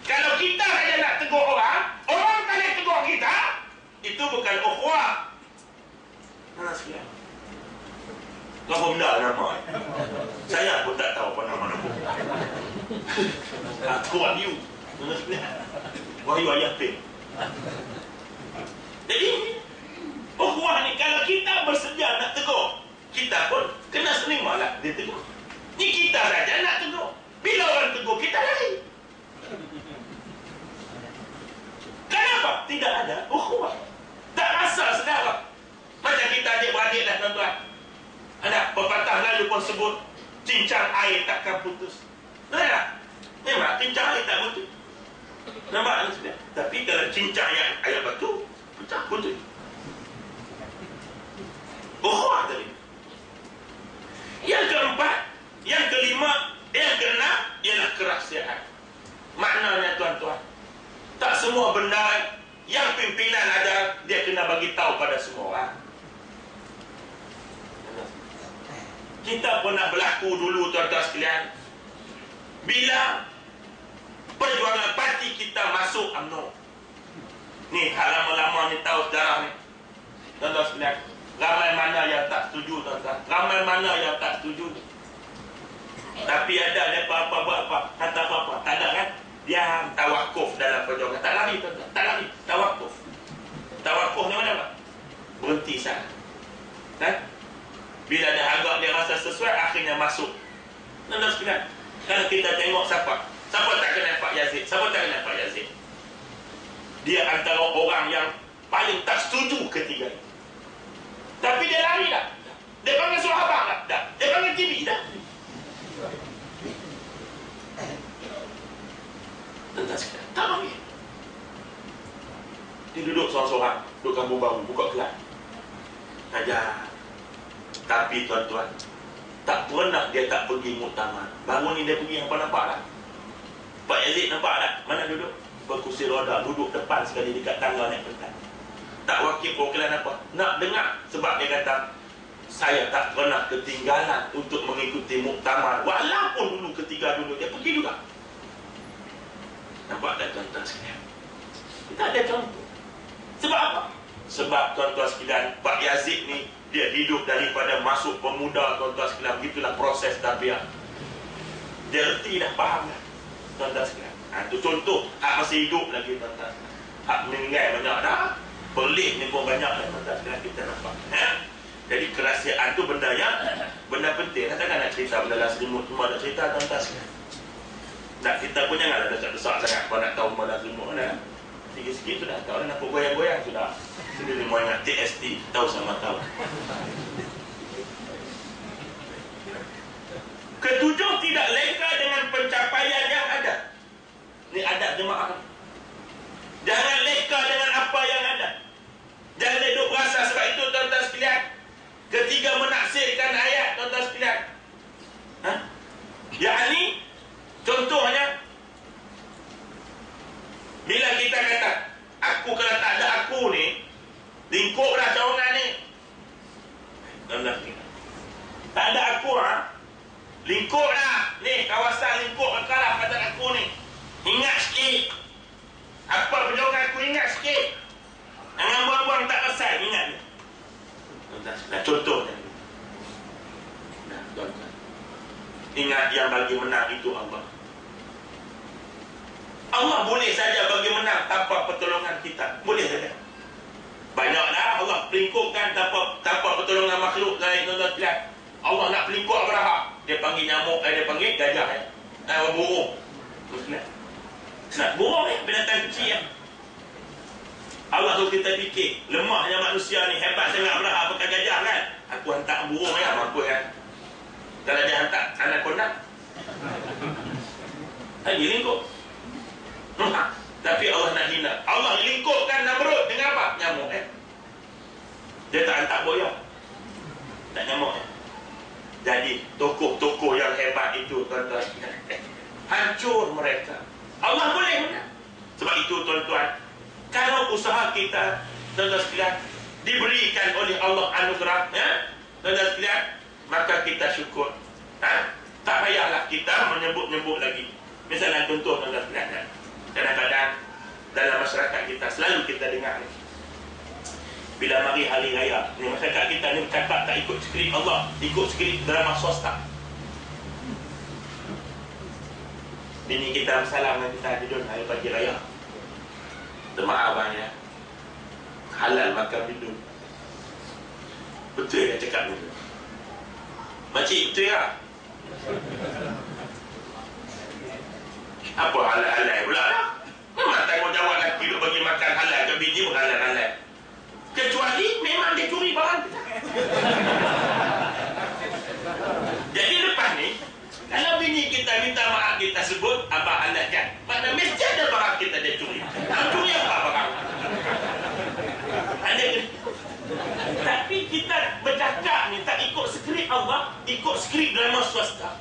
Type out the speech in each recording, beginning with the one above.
Kalau kita saja nak tegur orang, orang tak nak tegur kita, itu bukan ukhuwah. Mana sekian? Apa benda nama? Saya pun tak tahu apa nama-nama. Kuat you. Mana sekian? Wahyu ayat pin. Jadi, ukhuwah ni kalau kita bersedia nak tegur, kita pun kena serimalah dia tegur. Ni kita saja nak tegur. Bila orang tegur, kita lari. Kenapa? Tidak ada ukhuwah. Tak rasa sedara. Macam kita adik-beradik dah tuan-tuan. Ada pepatah lalu pun sebut, cincang air takkan putus. Betul tak? Memang cincang air tak putus. Nampak tak? Tapi kalau cincang yang air batu, pecah putus. Ukhuwah tadi. Yang keempat, yang kelima, yang keenam ialah kerahsiaan. Maknanya tuan-tuan, tak semua benda yang pimpinan ada dia kena bagi tahu pada semua orang. Kita pernah berlaku dulu tuan-tuan sekalian, bila perjuangan parti kita masuk UMNO. Ni hal lama-lama ni tahu sejarah ni tuan-tuan sekalian. Ramai mana yang tak setuju tuan-tuan, ramai mana yang tak setuju. Tapi ada mereka apa buat apa, kata apa-apa, tak ada kan? Diam, tawakuf dalam perjuangan. Tak lari tuan-tuan, tak lari, tawakuf. Tawakuf ni mana pak? Berhenti sana. Kan? Bila dia agak dia rasa sesuai, akhirnya masuk. Tuan-tuan sekalian, kalau kita tengok siapa tak kenal Pak Yazid, siapa tak kenal Pak Yazid? Dia antara orang yang paling tak setuju ketiga ini. Tapi dia lari dah. Dia panggil sahabat dah. Dia panggil TV dah. Tentang sekali. Tak panggil. Dia duduk seorang-seorang. Duduk kampung baru. Buka kelas. Ajar. Tapi tuan-tuan, tak pernah dia tak pergi muktamar. Baru ni dia pergi, apa nampak tak? Pak Yazid nampak tak? Mana duduk? Berkursi roda. Duduk depan sekali dekat tangga naik pentas. Tak wakil perwakilan apa? Nak dengar. Sebab dia kata, saya tak pernah ketinggalan untuk mengikuti muktamar. Walaupun dulu ketiga dulu, dia pergi juga. Nampak tak tuan-tuan sekalian? Kita ada contoh. Sebab apa? Sebab tuan-tuan sekalian, Pak Yazid ni, dia hidup daripada masuk pemuda tuan-tuan sekalian. Begitulah proses tarbiyah. Dia reti dah, faham dah tuan-tuan sekalian. Itu contoh. Hak masih hidup lagi tuan-tuan. Hak meninggal banyak dah. Pelik ni pun banyak dah tuan-tuan sekalian kita nampak. Jadi kerahsiaan tu benda yang benda penting. Takkan nak cerita benda lah selimut semua nak cerita tuan-tuan sekalian. Nak kita pun janganlah desak-desak sangat. Kalau nak tahu benda selimut mana. Sikit-sikit sudah tahu. Nak goyang-goyang sudah. Sendiri mau ingat TST. Tahu sama tahu. Ketujuh, tidak leka dengan pencapaian yang ada. Ini adat jemaah. Jangan leka dengan apa yang ada. Jangan hidup rasa. Sebab itu tuan-tuan sekalian, ketiga menaksirkan ayat tuan-tuan sekalian. Yakni contohnya, bila kita kata aku, kalau tak ada aku ni, lingkuplah cawangan ni. Tuan-tuan sekalian, tak ada aku lingkuplah ni, kawasan lingkup kalah pada aku ni. Ingat sikit apa perjuangan aku, ingat sikit. Jangan buang-buang tak pasal, ingat ni. Tuan-tuan, contohnya. Nah, tuan-tuan, ingat yang bagi menang itu Allah. Allah boleh saja bagi menang tanpa pertolongan kita. Boleh saja. Banyak dah Allah pelingkupkan tanpa pertolongan makhluk lain. Allah nak pelingkup Abraha, dia panggil nyamuk, dia panggil gajah, burung. Nak burung binatang kecil. Allah tu kita fikir, lemahnya manusia ni, hebat sangat Abraha pakai gajah kan. Aku hantar burung mampu kan. Kalau dia hantar anak kondak, lagi lingkup. Tapi Allah nak hina. Allah lingkupkan Namrud dengan apa? Nyamuk. Dia tak hantar boyong, tak nyamuk. Jadi tokoh-tokoh yang hebat itu tuan-tuan, hancur mereka. Allah boleh menang. Sebab itu tuan-tuan, kalau usaha kita tuan-tuan sekalian diberikan oleh Allah anugerah, tuan-tuan sekalian, maka kita syukur. Tak payahlah kita menyebut-nyebut lagi. Misalnya contoh tuan-tuan sekalian, kadang-kadang dalam masyarakat kita selalu kita dengar ni, bila mari hari raya ni, masyarakat kita ni bercakap tak ikut skrip Allah, ikut skrip drama swasta. Bini kita bersalam dengan kita tidur hari pagi raya, maaf abang ya, halal makan minum. Betul dia cakap ni, makcik betul ya? Apa halal-halal pula lah? Memang tanggungjawab lelaki duk bagi makan halal ke bini pun halal-halal. Kecuali memang dia curi barang kita. Jadi lepas ni, kalau bini kita minta maaf kita sebut abang halal kan, maknanya mesti ada barang kita dia curi. Nak curi apa barang? Ada. Tapi kita bercakap ni tak ikut skrip Allah, ikut skrip drama swasta.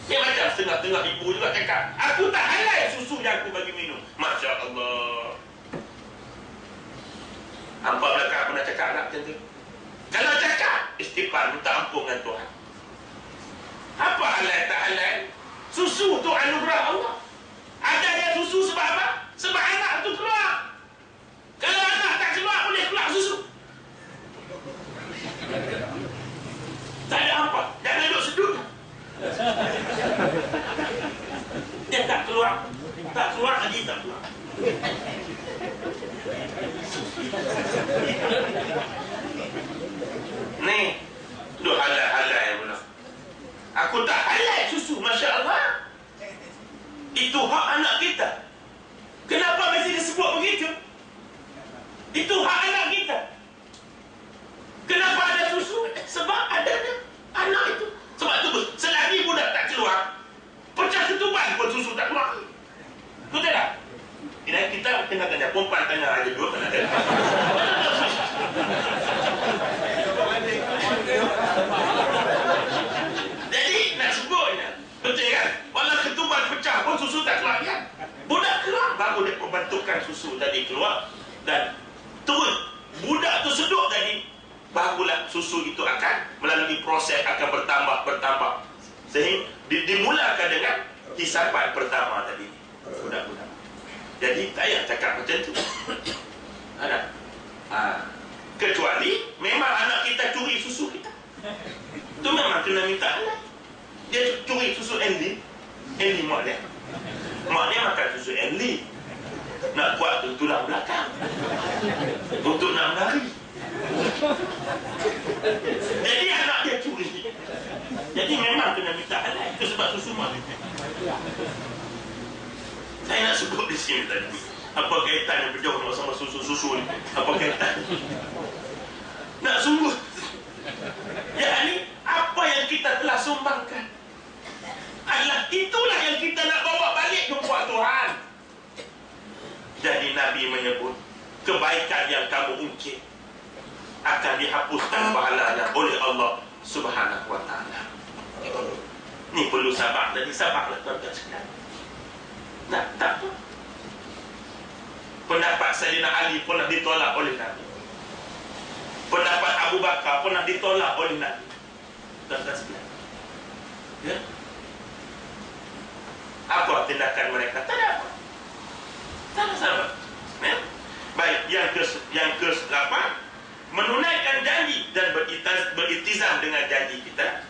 Dia macam setengah-tengah ibu juga cakap, aku tak halal susu yang aku bagi minum. Masya Allah. Hampa belakang pernah cakap tak macam tu? Kalau cakap, istighfar, minta ampun dengan Tuhan. Apa halal tak halal? Susu tu anugerah Allah. Ada dia susu sebab apa? Sebab anak tu keluar. Kalau anak tak keluar, boleh keluar susu. Tak ada apa. Jangan duduk sedut. Dia tak keluar lagi, tak keluar. Ni tu halal pula. Aku tak halal susu, Masya Allah. Itu hak anak kita. Kenapa mesti disebut begitu? Itu hak anak kita. Kenapa ada susu? Sebab ada anak itu. Sebab tu selagi budak tak keluar, pecah ketuban pun susu tak keluar. Betul tak? Kita kena tanya perempuan, tanya aja dua kena tanya. Jadi nak sebutnya, betul kan? Walau ketuban pecah pun susu tak keluar kan? Budak keluar baru dia pembentukan susu tadi keluar, dan turun budak tu seduk tadi, barulah susu itu akan melalui proses akan bertambah sehingga dimulakan dengan hisapan pertama tadi budak-budak. Jadi tak payah cakap macam tu. Ada. Kecuali memang anak kita curi susu kita, tu memang kena minta halal. Dia curi susu Enli mak dia makan susu Enli, nak kuat tu tulang belakang untuk nak menari. Jadi anak dia curi. Jadi memang kena minta halal. Itu sebab susu mak. Saya nak sebut di sini tadi, apa kaitan yang berjauh sama susu ni? Apa kaitan? Nak sungguh. Yakni apa yang kita telah sumbangkan adalah itulah yang kita nak bawa balik jumpa Tuhan. Jadi Nabi menyebut kebaikan yang kamu ungkit akan dihapuskan pahalanya oleh Allah Subhanahu wa ta'ala. Ni perlu sabar. Jadi sabarlah tuan-tuan sekalian. Tak apa. Pendapat Sayyidina Ali pernah ditolak oleh Nabi. Pendapat Abu Bakar pernah ditolak oleh Nabi. Tuan-tuan sekalian. Ya? Apa tindakan mereka? Tak ada apa. Sama-sama. Ya? Baik, yang ke-8, menunaikan janji dan beritizam dengan janji kita.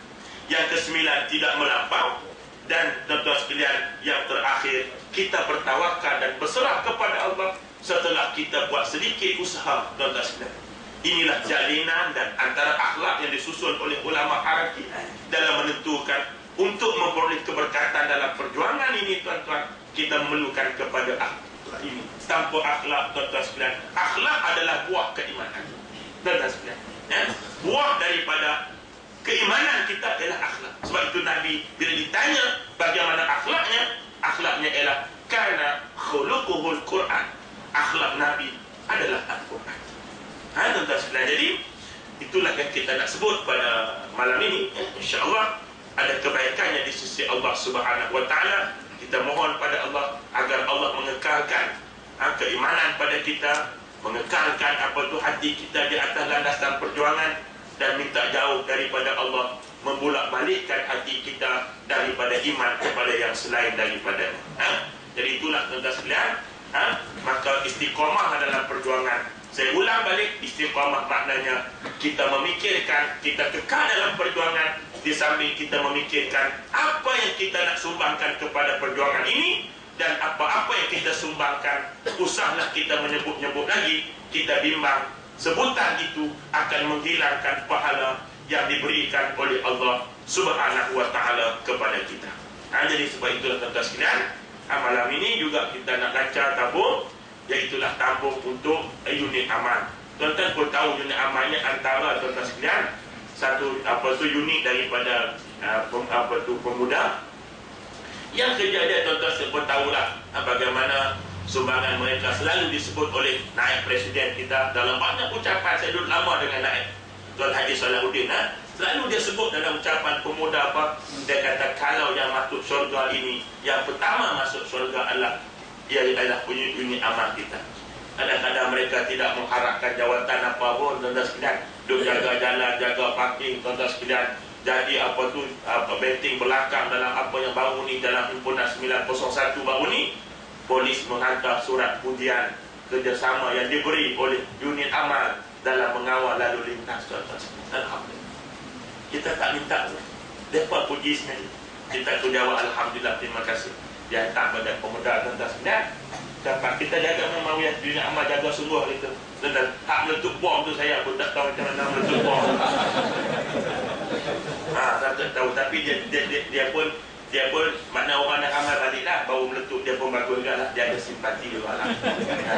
Yang ke-9, tidak melampau. Dan tuan-tuan sekalian, yang terakhir, kita bertawakal dan berserah kepada Allah setelah kita buat sedikit usaha. Tuan-tuan sekalian, inilah jalinan dan antara akhlak yang disusun oleh ulama harakat dalam menentukan untuk memperoleh keberkatan dalam perjuangan ini. Tuan-tuan, kita memerlukan kepada akhlak ini. Tanpa akhlak, tuan-tuan sekalian, akhlak adalah buah keimanan. Tuan-tuan sekalian, ya? Buah daripada keimanan kita adalah akhlak. Sebab itu Nabi bila ditanya bagaimana akhlaknya ialah karena khuluquhul Quran. Akhlak Nabi adalah Al-Quran. Tuan-tuan sekalian, jadi itulah yang kita nak sebut pada malam ini. InsyaAllah ada kebaikannya di sisi Allah Subhanahu wa ta'ala. Kita mohon pada Allah agar Allah mengekalkan keimanan pada kita, mengekalkan apa tu hati kita di atas landasan perjuangan, dan minta jauh daripada Allah membulak balikkan hati kita daripada iman kepada yang selain daripada Jadi itulah tuan-tuan sekalian, maka istiqamah dalam perjuangan. Saya ulang balik, istiqamah maknanya kita memikirkan, kita kekal dalam perjuangan, di samping kita memikirkan apa yang kita nak sumbangkan kepada perjuangan ini, dan apa-apa yang kita sumbangkan, usahlah kita menyebut-nyebut lagi, kita bimbang sebutan itu akan menghilangkan pahala yang diberikan oleh Allah Subhanahu wa Ta'ala kepada kita. Jadi sebab itulah tuan-tuan sekalian, malam ini juga kita nak lancar tabung, iaitulah tabung untuk unit amal. Tuan-tuan pun tahu unit amalnya antara tuan-tuan sekalian satu unit daripada pemuda yang kerja dia. Tuan-tuan pun tahulah bagaimana sumbangan mereka selalu disebut oleh naib presiden kita dalam banyak ucapan. Saya duduk lama dengan naib Tuan Haji Salahuddin, selalu dia sebut dalam ucapan pemuda dia kata kalau yang masuk syurga ini, yang pertama masuk syurga ialah punya unit amal kita. Kadang-kadang mereka tidak mengharapkan jawatan apa pun, tuan-tuan sekalian, duk jaga jalan, jaga parking, tuan-tuan sekalian. Jadi betting belakang dalam apa yang baru ni, dalam himpunan 901 baru ni, polis menghantar surat pujian kerjasama yang diberi oleh unit amal dalam mengawal lalu lintas, tuan-tuan sekalian. Alhamdulillah. Kita tak minta, mereka puji sendiri. Kita tu jawab alhamdulillah, terima kasih. Dia hantar pada pemuda, tuan-tuan sekalian. Dapat kita jaga memang unit amal, jaga sungguh gitu. Dan tak meletup bom tu saya pun tak tahu macam mana meletup bom. Saya tak tahu, tapi dia pun makna orang nak amal baliklah baru meletup, dia pun bagus juga lah. Dia ada simpati juga lah.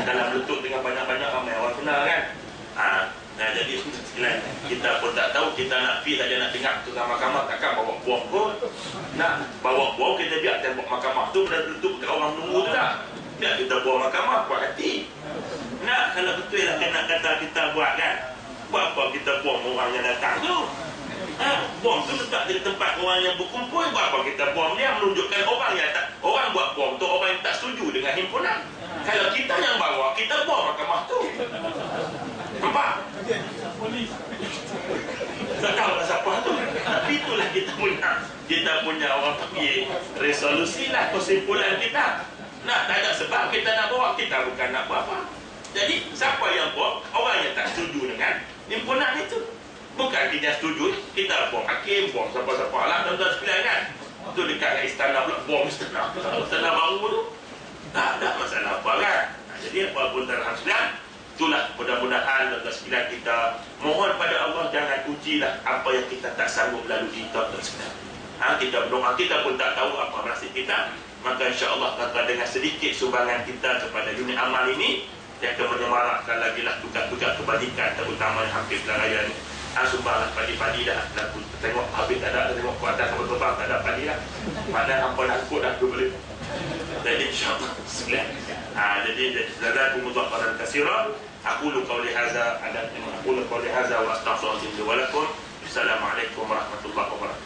Dalam meletup dengan banyak-banyak ramai orang kenal kan. Jadi kita pun tak tahu, kita nak pergi saja nak dengar tukang mahkamah, takkan bawa bom pun. Nak bawa bom, kita biar tembok mahkamah tu benda meletup kat orang menunggu tu dah. Biar kita bawa mahkamah, buat hati. Nak, kalau betul lah kena kata kita buat kan. Buat apa kita bom orang yang datang tu? Bom tu letak di tempat orang yang berkumpul. Buat apa kita bom dia? Menunjukkan orang yang tak, orang buat bom tu orang yang tak setuju dengan himpunan. Kalau kita yang bawa, kita bom mahkamah tu. Nampak? Tak tahu lah siapa tu. Tapi itulah kita punya orang pergi resolusi lah, kesimpulan kita. Nah, tak ada sebab kita nak bawa, kita bukan nak buat apa. Jadi siapa yang buat? Orang yang tak setuju dengan himpunan itu. Bukan kita setuju, kita bom hakim, bom siapa-siapa lah, tuan-tuan sekalian kan. Tu dekat istana pula, bom istana baru tu. Tak ada masalah apa kan. Jadi apa pun terhadap itulah, mudah-mudahan tuan-tuan sekalian kita mohon pada Allah jangan ujilah apa yang kita tak sanggup lalui, tuan-tuan sekalian. Kita berdoa, kita pun tak tahu apa nasib kita. Maka insya-Allah tuan-tuan dengan sedikit sumbangan kita kepada unit amal ini, yang akan menyemarakkan lagi lah tugas-tugas kebajikan, terutama yang hampir bulan raya ni. Sumbanglah padi-padi dah. Tengok habis tak ada, tengok ke atas sama terbang tak ada padi lah. Maknanya hampa nak ikut dah tu boleh. Jadi insya-Allah sekalian. Jadi jazakumullah khairan katsiran. Aqulu qawli hadza wa astaghfirullahi wa lakum. Assalamualaikum warahmatullahi wabarakatuh.